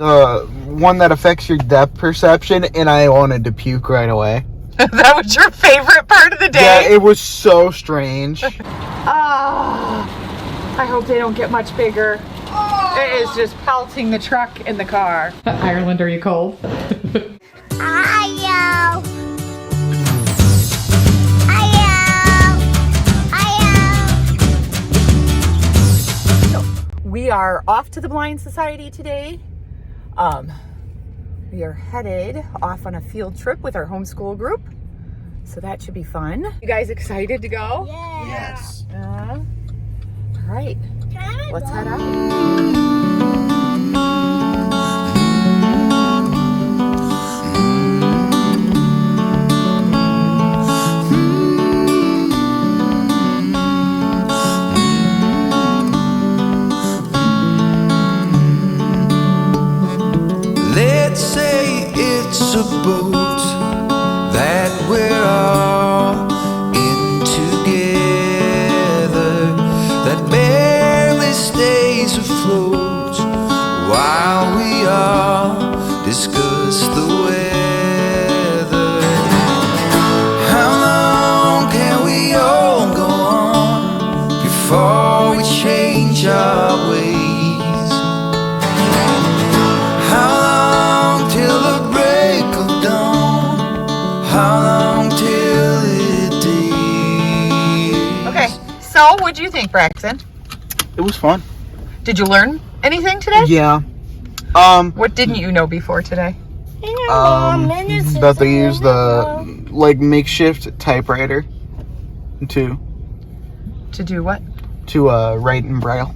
The one that affects your depth perception, and I wanted to puke right away. That was your favorite part of the day? Yeah, it was so strange. I hope they don't get much bigger. It is just pelting the truck in the car. Ireland, are you cold? We are off to the Blind Society today. We are headed off on a field trip with our homeschool group. So that should be fun. You guys excited to go? Yeah. Yes. All right. Let's head out. Let's say it's a boat that we're all in together, that barely stays afloat while we all discuss the weather. How long can we all go on before we change our ways? So, what'd you think, Braxen? It was fun. Did you learn anything today? Yeah. What didn't you know before today? That they use the makeshift typewriter to do what? To write in Braille.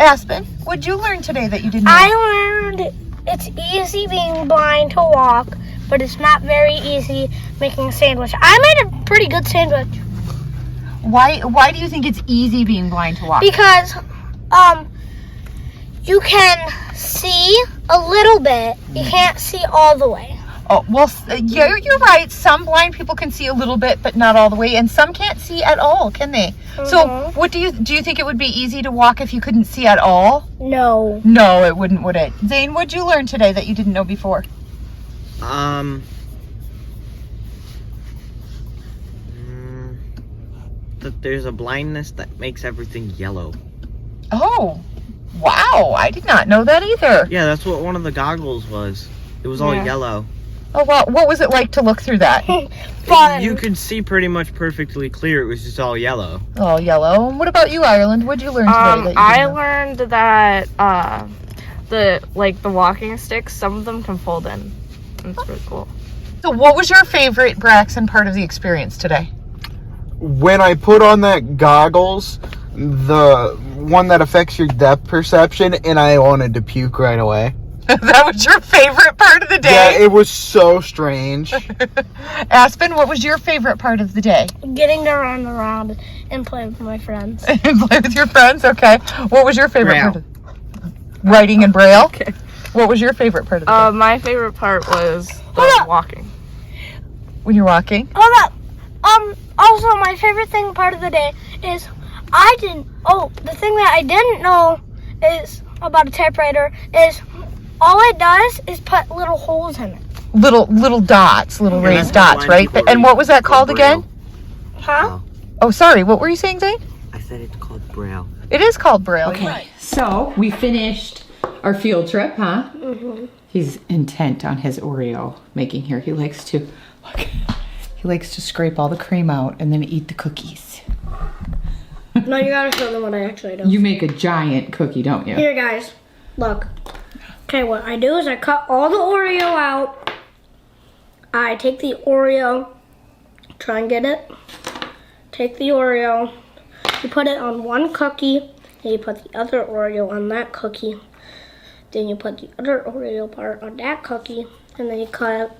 Aspen, what'd you learn today that you didn't know? I learned it's easy being blind to walk, but it's not very easy making a sandwich. I made a pretty good sandwich. Why do you think it's easy being blind to walk? Because you can see a little bit. You can't see all the way. Oh, well, yeah, you're right. Some blind people can see a little bit, but not all the way, and some can't see at all, can they? Mm-hmm. So, what do you think it would be easy to walk if you couldn't see at all? No. No, it wouldn't, would it? Zane, what'd you learn today that you didn't know before? That there's a blindness that makes everything yellow. Oh, wow. I did not know that either. Yeah, that's what one of the goggles was. It was all yellow. Oh, well, what was it like to look through that? Fun. You could see pretty much perfectly clear. It was just all yellow. All yellow. And what about you, Ireland? What'd you learn today? That you I learned that the walking sticks, some of them can fold in. It's pretty cool. So what was your favorite Braxen part of the experience today? When I put on that goggles, the one that affects your depth perception, and I wanted to puke right away. That was your favorite part of the day? Yeah, it was so strange. Aspen, what was your favorite part of the day? Getting to run around and play with my friends. And play with your friends? Okay. What was your favorite Braille. part of writing in Braille? Okay. What was your favorite part of the day? My favorite part was walking. When you're walking? Hold up. Also, my favorite part of the day is the thing that I didn't know is about a typewriter is all it does is put little holes in it. Little dots, little raised dots, right? And what was that called again? Huh? Oh, sorry. What were you saying, Zane? I said it's called Braille. It is called Braille. Okay, Right. so we finished our field trip, huh? Mm-hmm. He's intent on his Oreo making here. He likes to scrape all the cream out and then eat the cookies. No, you gotta show them what I actually do. You make a giant cookie, don't you? Here, guys. Look. Okay, what I do is I cut all the Oreo out. I take the Oreo, try and get it. Take the Oreo, you put it on one cookie, then you put the other Oreo on that cookie. Then you put the other Oreo part on that cookie, and then you cut it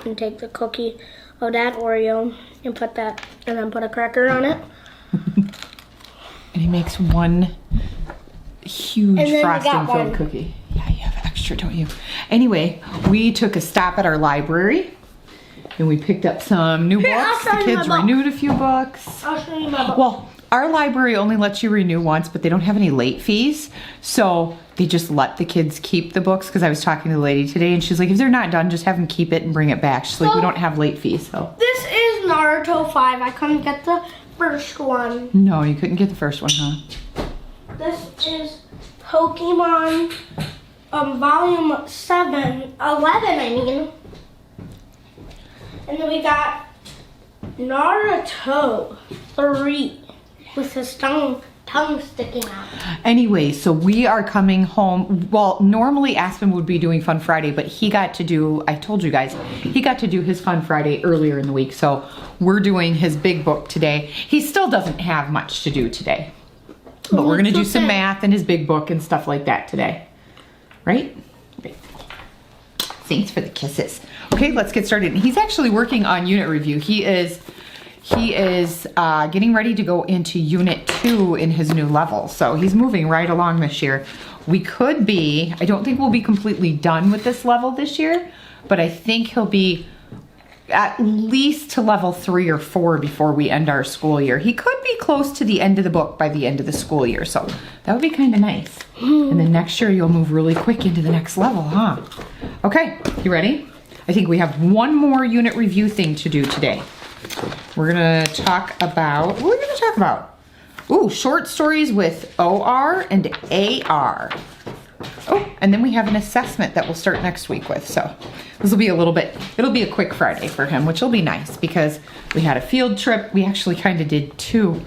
and take the cookie of that Oreo and put that, and then put a cracker on it. And he makes one huge frosting-filled cookie. Yeah, you have extra, don't you? Anyway, we took a stop at our library, and we picked up some new books. The kids renewed a few books. I'll show you my book. Well, our library only lets you renew once, but they don't have any late fees. So they just let the kids keep the books, because I was talking to the lady today and she's like, if they're not done, just have them keep it and bring it back. She's like, we don't have late fees, so. This is Naruto 5. I couldn't get the first one. No, you couldn't get the first one, huh? This is Pokemon volume 11, I mean. And then we got Naruto 3 with his tongue sticking out. Anyway, so we are coming home. Well, normally Aspen would be doing Fun Friday, but he got to do, I told you guys, he got to do his Fun Friday earlier in the week. So we're doing his big book today. He still doesn't have much to do today, but we're gonna do some math and his big book and stuff like that today. Right? Right. Thanks for the kisses. Okay, let's get started. He's actually working on unit review. He is getting ready to go into unit 2 in his new level. So he's moving right along this year. We could be, I don't think we'll be completely done with this level this year, but I think he'll be at least to level 3 or 4 before we end our school year. He could be close to the end of the book by the end of the school year. So that would be kind of nice. And then next year you'll move really quick into the next level, huh? Okay, you ready? I think we have one more unit review thing to do today. We're gonna talk about, what are we gonna talk about? Ooh, short stories with OR and AR. Oh, and then we have an assessment that we'll start next week with. So this will be a little bit, it'll be a quick Friday for him, which will be nice because we had a field trip. We actually kind of did two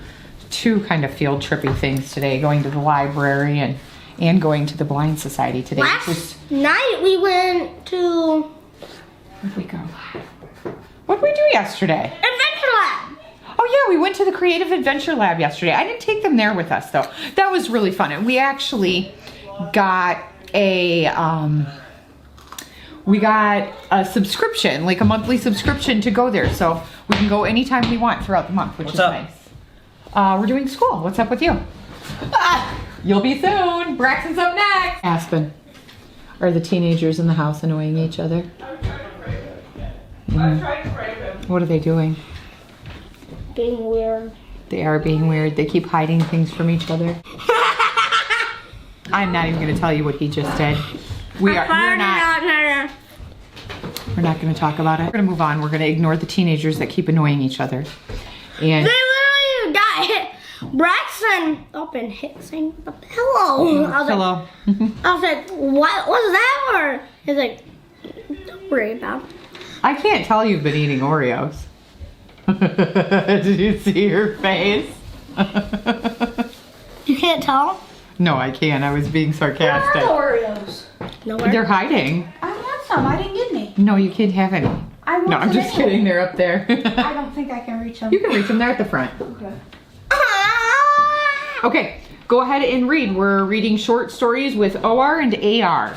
kind of field trippy things today, going to the library and going to the Blind Society today. Last night we went to... Where'd we go? What did we do yesterday? Adventure Lab. Oh yeah, we went to the Creative Adventure Lab yesterday. I didn't take them there with us though. That was really fun. And we actually got a subscription, like a monthly subscription to go there. So we can go anytime we want throughout the month, which is nice. We're doing school. What's up with you? You'll be soon. Braxen's up next. Aspen. Are the teenagers in the house annoying each other? What are they doing? Being weird. They are being weird. They keep hiding things from each other. I'm not even going to tell you what he just said. We're not going to talk about it. We're going to move on. We're going to ignore the teenagers that keep annoying each other. And they literally died. Braxen up and hit Zane with the pillow. I was like, what was that for? He's like, don't worry about it. I can't tell you've been eating Oreos. Did you see her face? You can't tell? No, I can't. I was being sarcastic. Where are the Oreos? Nowhere. They're hiding. I want some. I didn't get any. No, you can't have any. No, I'm just kidding. They're up there. I don't think I can reach them. You can reach them. They're at the front. Okay. Okay, go ahead and read. We're reading short stories with OR and AR.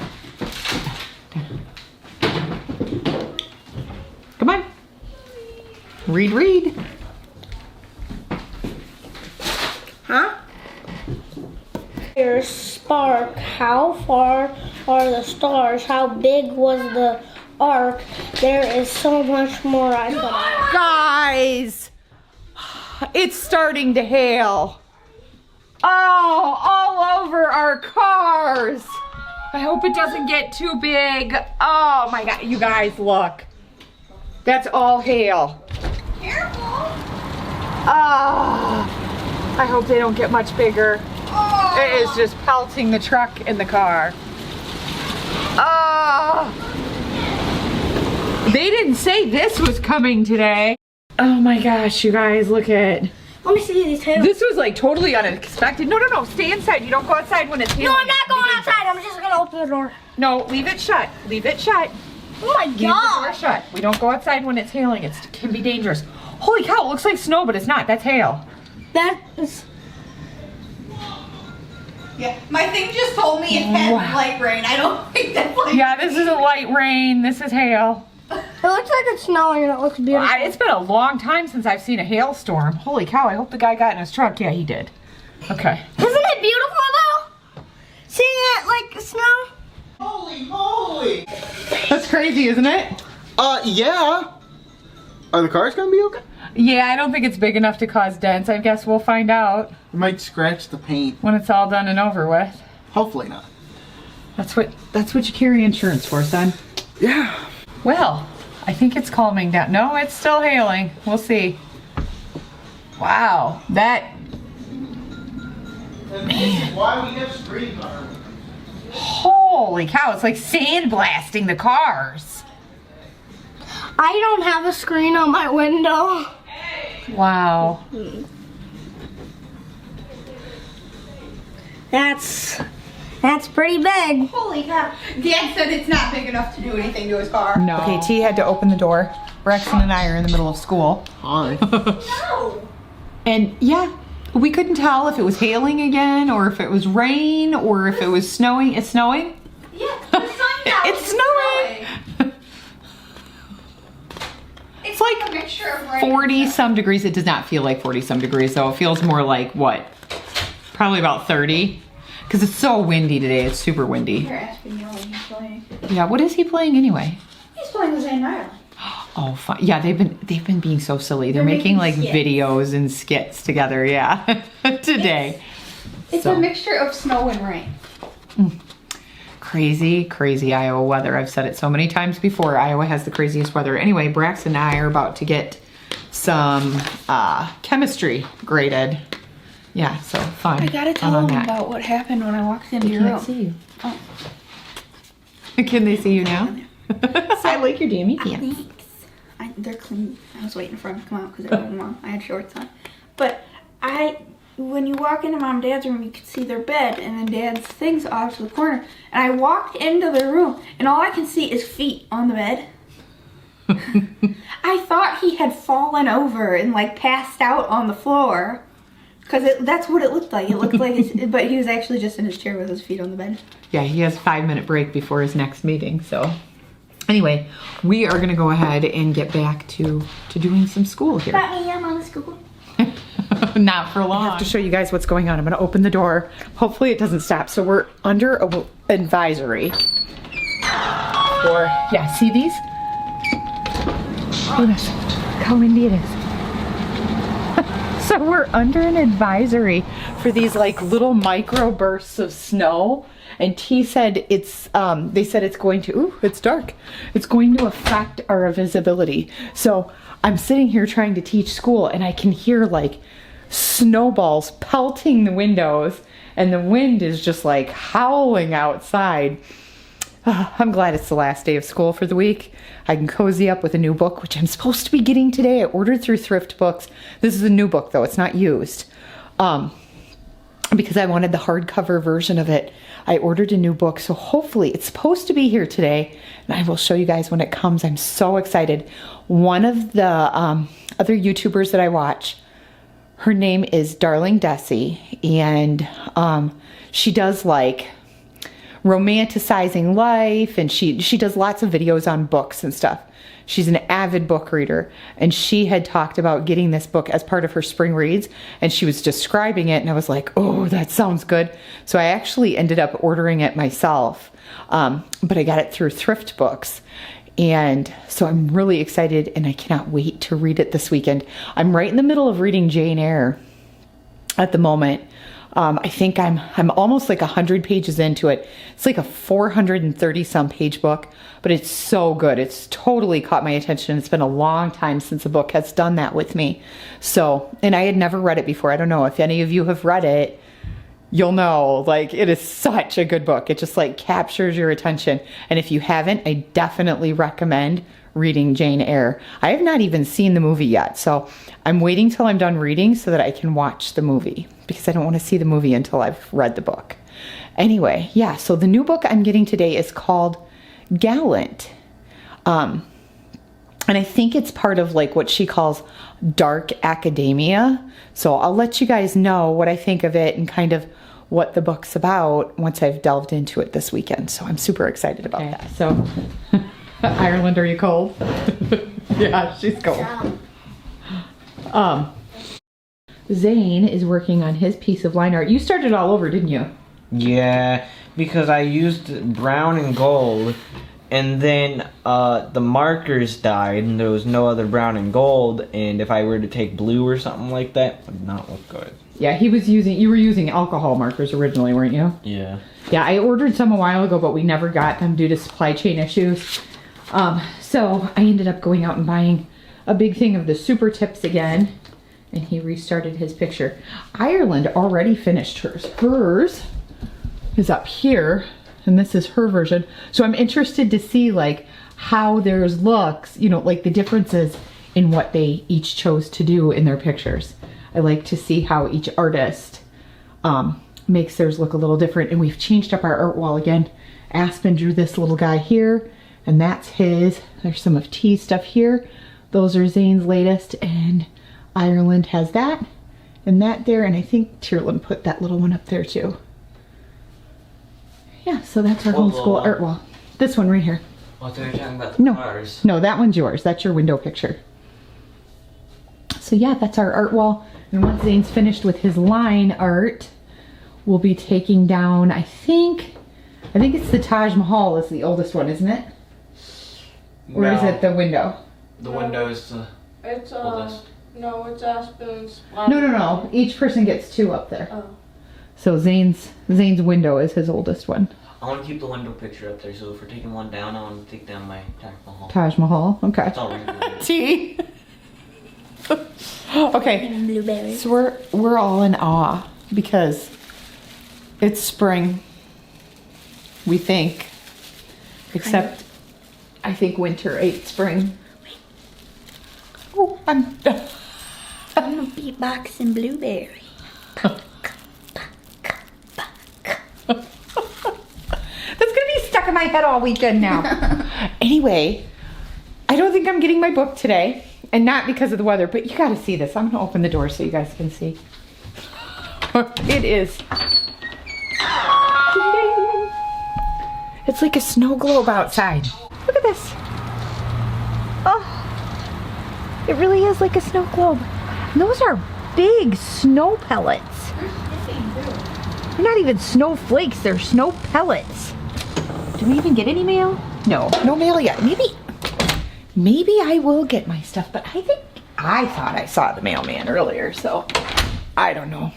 Come on. Read. Huh? Here's Spark. How far are the stars? How big was the arc? There is so much more I could add. Guys, it's starting to hail. Oh, all over our cars. I hope it doesn't get too big. Oh my God, you guys, look. That's all hail. Careful. I hope they don't get much bigger. Oh. It is just pelting the truck and the car. They didn't say this was coming today. Oh my gosh, you guys, look at. Let me see these two. This was like totally unexpected. No, stay inside. You don't go outside when it's hailing. No, I'm not going outside. I'm just gonna open the door. No, leave it shut. Leave it shut. Oh my Leave the door shut. We don't go outside when it's hailing. It can be dangerous. Holy cow, it looks like snow, but it's not. That's hail. That is... Yeah, my thing just told me it had light rain. I don't think that's like... Yeah, this is a light rain. This is hail. It looks like it's snowing and it looks beautiful. It's been a long time since I've seen a hailstorm. Holy cow, I hope the guy got in his truck. Yeah, he did. Okay. Isn't it beautiful though? Seeing it like snow? Holy moly! That's crazy, isn't it? Yeah. Are the cars gonna be okay? Yeah, I don't think it's big enough to cause dents. I guess we'll find out It might scratch the paint. when it's all done and over with. Hopefully not. That's what you carry insurance for, son. Yeah. Well, I think it's calming down. No, it's still hailing. We'll see. Wow, that. Man. Why we have screen guard? Holy cow, it's like sandblasting the cars. I don't have a screen on my window. Wow. That's pretty big. Holy cow. Dad said it's not big enough to do anything to his car. No. Okay, T had to open the door. Braxen and I are in the middle of school. Hi. No. And yeah, we couldn't tell if it was hailing again or if it was rain or if it was snowing. It's snowing? Yeah, the sun's out. It's snowing. It's like a mixture of rain 40 some degrees. It does not feel like 40 some degrees though. It feels more like what? Probably about 30. Because it's so windy today. It's super windy. Here, Aspen, you know what he's playing. Yeah, what is he playing anyway? He's playing with Zane Ireland. Oh, fun. Yeah, they've been being so silly. They're making like skits. videos and skits together. Yeah, today. It's So. a mixture of snow and rain. Crazy Iowa weather. I've said it so many times before. Iowa has the craziest weather. Anyway, Braxen and I are about to get some chemistry graded. Yeah, so fun. I gotta Fun tell on him that. about what happened when I walked into your Can't room. see you. Oh. Can they see you now? I like your jammy pants. Thanks. They're clean. I was waiting for them to come out because they were warm. I had shorts on. But when you walk into Mom and Dad's room, you can see their bed and then Dad's things off to the corner. And I walked into their room and all I can see is feet on the bed. I thought he had fallen over and like passed out on the floor. Because that's what it looked like. It looked like, but he was actually just in his chair with his feet on the bed. Yeah, he has a 5-minute break before his next meeting. So anyway, we are going to go ahead and get back to doing some school here. But I'm on the school. Not for long. I have to show you guys what's going on. I'm going to open the door. Hopefully it doesn't stop. So we're under an advisory. Yeah, see these? Look at this. Look how windy it is. So we're under an advisory for these like little micro bursts of snow. And T said it's, they said it's going to, ooh, it's dark. It's going to affect our visibility. So I'm sitting here trying to teach school and I can hear like snowballs pelting the windows and the wind is just like howling outside. I'm glad it's the last day of school for the week. I can cozy up with a new book, which I'm supposed to be getting today. I ordered through Thrift Books. This is a new book though, it's not used. Because I wanted the hardcover version of it. I ordered a new book, so hopefully it's supposed to be here today, and I will show you guys when it comes. I'm so excited. One of the other YouTubers that I watch, her name is Darling Desi, and she does like romanticizing life, and she does lots of videos on books and stuff. She's an avid book reader, and she had talked about getting this book as part of her spring reads, and she was describing it, and I was like, oh, that sounds good. So I actually ended up ordering it myself, but I got it through Thrift Books, and so I'm really excited, and I cannot wait to read it this weekend. I'm right in the middle of reading Jane Eyre at the moment. I think I'm almost like 100 pages into it. It's like a 430 some page book, but it's so good. It's totally caught my attention. It's been a long time since a book has done that with me. So, and I had never read it before. I don't know if any of you have read it. You'll know, like, it is such a good book. It just like captures your attention. And if you haven't, I definitely recommend reading Jane Eyre. I have not even seen the movie yet, so I'm waiting till I'm done reading so that I can watch the movie, because I don't want to see the movie until I've read the book. Anyway, yeah, so the new book I'm getting today is called Gallant. And I think it's part of like what she calls dark academia. So I'll let you guys know what I think of it and kind of what the book's about once I've delved into it this weekend. So I'm super excited about that. So Ireland, are you cold? Yeah, she's cold. Zane is working on his piece of line art. You started all over, didn't you? Yeah, because I used brown and gold And then the markers died, and there was no other brown and gold. And if I were to take blue or something like that, it would not look good. Yeah, you were using alcohol markers originally, weren't you? Yeah. Yeah, I ordered some a while ago, but we never got them due to supply chain issues. So I ended up going out and buying a big thing of the super tips again. And he restarted his picture. Ireland already finished hers. Hers is up here, and this is her version. So I'm interested to see like how theirs looks, you know, like the differences in what they each chose to do in their pictures. I like to see how each artist makes theirs look a little different. And we've changed up our art wall again. Aspen drew this little guy here, and that's his. There's some of T's stuff here. Those are Zane's latest, and Ireland has that and that there, and I think Tearlyn put that little one up there too. Yeah, so that's our homeschool art wall. This one right here. Oh, they're talking about the cars. No, that one's yours. That's your window picture. So yeah, that's our art wall. And once Zane's finished with his line art, we'll be taking down, I think it's the Taj Mahal is the oldest one, isn't it? Or is it the window? The window is the oldest. No, it's Aspen's. No. Each person gets 2 up there. Oh. So Zane's window is his oldest one. I want to keep the window picture up there, so if we're taking one down, I want to take down my Taj Mahal. Taj Mahal, okay. That's all right. Tea. Okay, so we're all in awe because it's spring, we think, except I think winter ate spring. Oh, I'm gonna be boxing blueberry. That's gonna be stuck in my head all weekend now. Anyway, I don't think I'm getting my book today, and not because of the weather, but you gotta see this. I'm gonna open the door so you guys can see. It is. It's like a snow globe outside. Look at this. Oh, it really is like a snow globe. And those are big snow pellets. They're not even snowflakes, they're snow pellets. Did we even get any mail? No mail yet. Maybe I will get my stuff, but I thought I saw the mailman earlier, so I don't know.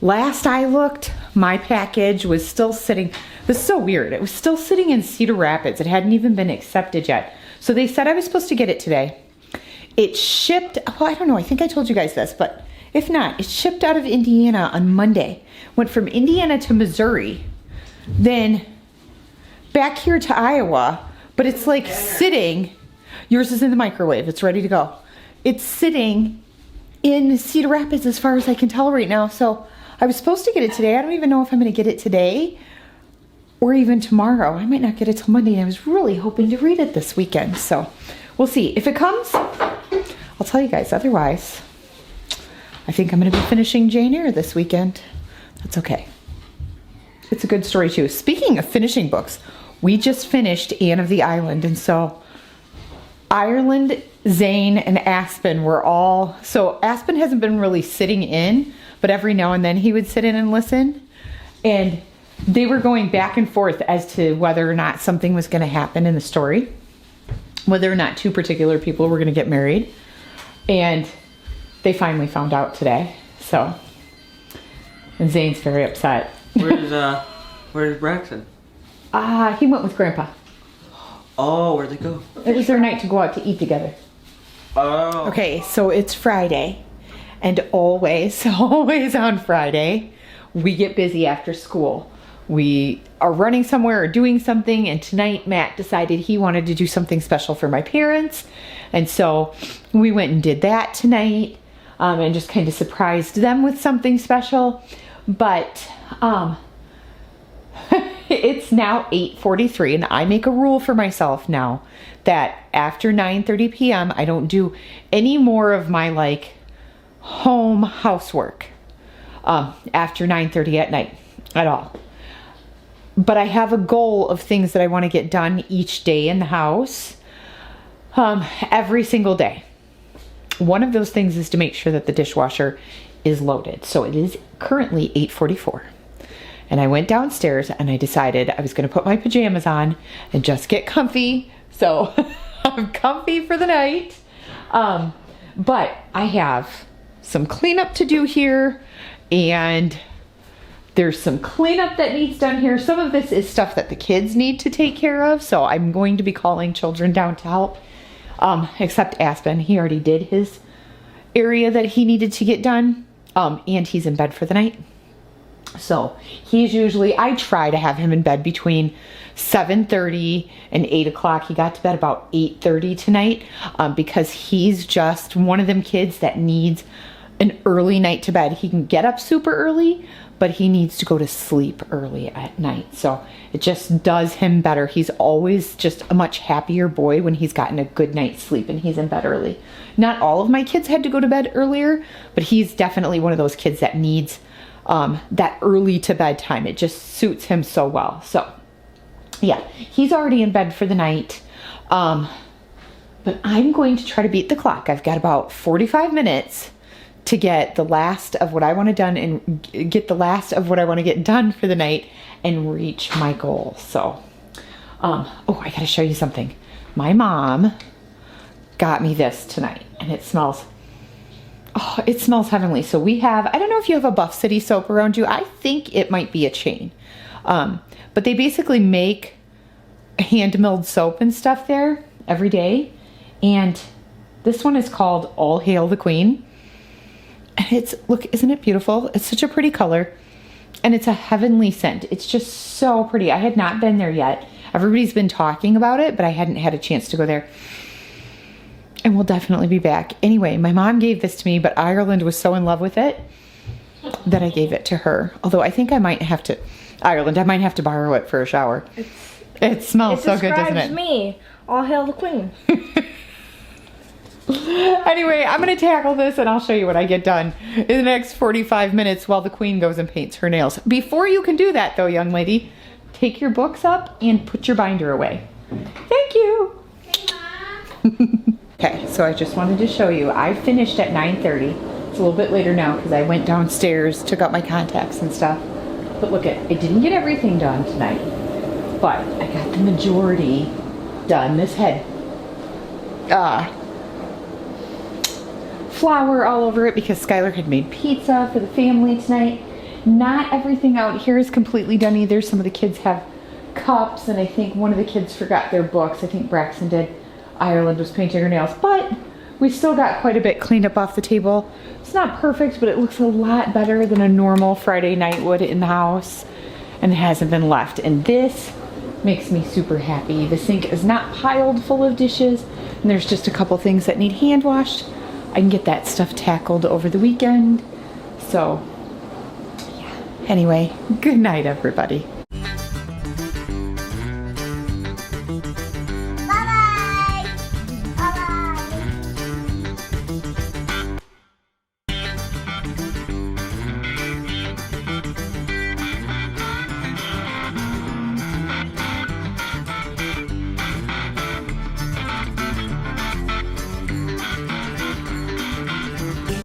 Last I looked, my package was still sitting. This is so weird. It was still sitting in Cedar Rapids. It hadn't even been accepted yet. So they said I was supposed to get it today. It shipped, well, I don't know. I think I told you guys this, but if not, it shipped out of Indiana on Monday. Went from Indiana to Missouri, then back here to Iowa, but it's like sitting. Yours is in the microwave. It's ready to go. It's sitting in Cedar Rapids as far as I can tell right now. So I was supposed to get it today. I don't even know if I'm going to get it today or even tomorrow. I might not get it till Monday. I was really hoping to read it this weekend. So we'll see. If it comes, I'll tell you guys. Otherwise, I think I'm going to be finishing Jane Eyre this weekend. That's okay. It's a good story too. Speaking of finishing books, we just finished Anne of the Island. And so Ireland, Zane, and Aspen were all, so Aspen hasn't been really sitting in, but every now and then he would sit in and listen. And they were going back and forth as to whether or not something was going to happen in the story, whether or not 2 particular people were going to get married. And they finally found out today. So, and Zane's very upset. Where's Braxen? He went with Grandpa. Oh, where'd they go? It was their night to go out to eat together. Oh. Okay, so it's Friday, and always on Friday, we get busy after school. We are running somewhere or doing something, and tonight Matt decided he wanted to do something special for my parents, and so we went and did that tonight, and just kind of surprised them with something special. But it's now 8:43, and I make a rule for myself now that after 9:30 p.m. I don't do any more of my like home housework after 9:30 at night at all. But I have a goal of things that I want to get done each day in the house, every single day. One of those things is to make sure that the dishwasher is loaded. So it is currently 8:44. And I went downstairs and I decided I was going to put my pajamas on and just get comfy. So I'm comfy for the night. But I have some cleanup to do here, and there's some cleanup that needs done here. Some of this is stuff that the kids need to take care of, so I'm going to be calling children down to help. Except Aspen, he already did his area that he needed to get done, and he's in bed for the night. So he's usually, I try to have him in bed between 7:30 and 8 o'clock. He got to bed about 8:30 tonight, because he's just one of them kids that needs an early night to bed. He can get up super early, but he needs to go to sleep early at night. So it just does him better. He's always just a much happier boy when he's gotten a good night's sleep and he's in bed early. Not all of my kids had to go to bed earlier, but he's definitely one of those kids that needs that early to bed time. It just suits him so well. So yeah, he's already in bed for the night. But I'm going to try to beat the clock. I've got about 45 minutes to get the last of what I want to done and get the last of what I want to get done for the night and reach my goal. So, oh, I gotta show you something. My mom got me this tonight, and it smells heavenly. So we have, I don't know if you have a Buff City soap around you. I think it might be a chain. But they basically make hand milled soap and stuff there every day. And this one is called All Hail the Queen. And it's, look, isn't it beautiful? It's such a pretty color. And it's a heavenly scent. It's just so pretty. I had not been there yet. Everybody's been talking about it, but I hadn't had a chance to go there. And we'll definitely be back. Anyway, my mom gave this to me, but Ireland was so in love with it that I gave it to her. Although I think I might have to, Ireland, I might have to borrow it for a shower. It smells so good, doesn't it? It describes me. All hail the queen. Anyway, I'm going to tackle this and I'll show you what I get done in the next 45 minutes while the queen goes and paints her nails. Before you can do that though, young lady, take your books up and put your binder away. Thank you. Okay, so I just wanted to show you. I finished at 9:30. It's a little bit later now because I went downstairs, took out my contacts and stuff. But look, I didn't get everything done tonight, but I got the majority done. This had flour all over it because Skylur had made pizza for the family tonight. Not everything out here is completely done either. Some of the kids have cups, and I think one of the kids forgot their books. I think Braxen did. Ireland was painting her nails, but we still got quite a bit cleaned up off the table. It's not perfect, but it looks a lot better than a normal Friday night would in the house, and it hasn't been left. And this makes me super happy. The sink is not piled full of dishes, and there's just a couple things that need hand washed. I can get that stuff tackled over the weekend. So, yeah. Anyway, good night, everybody.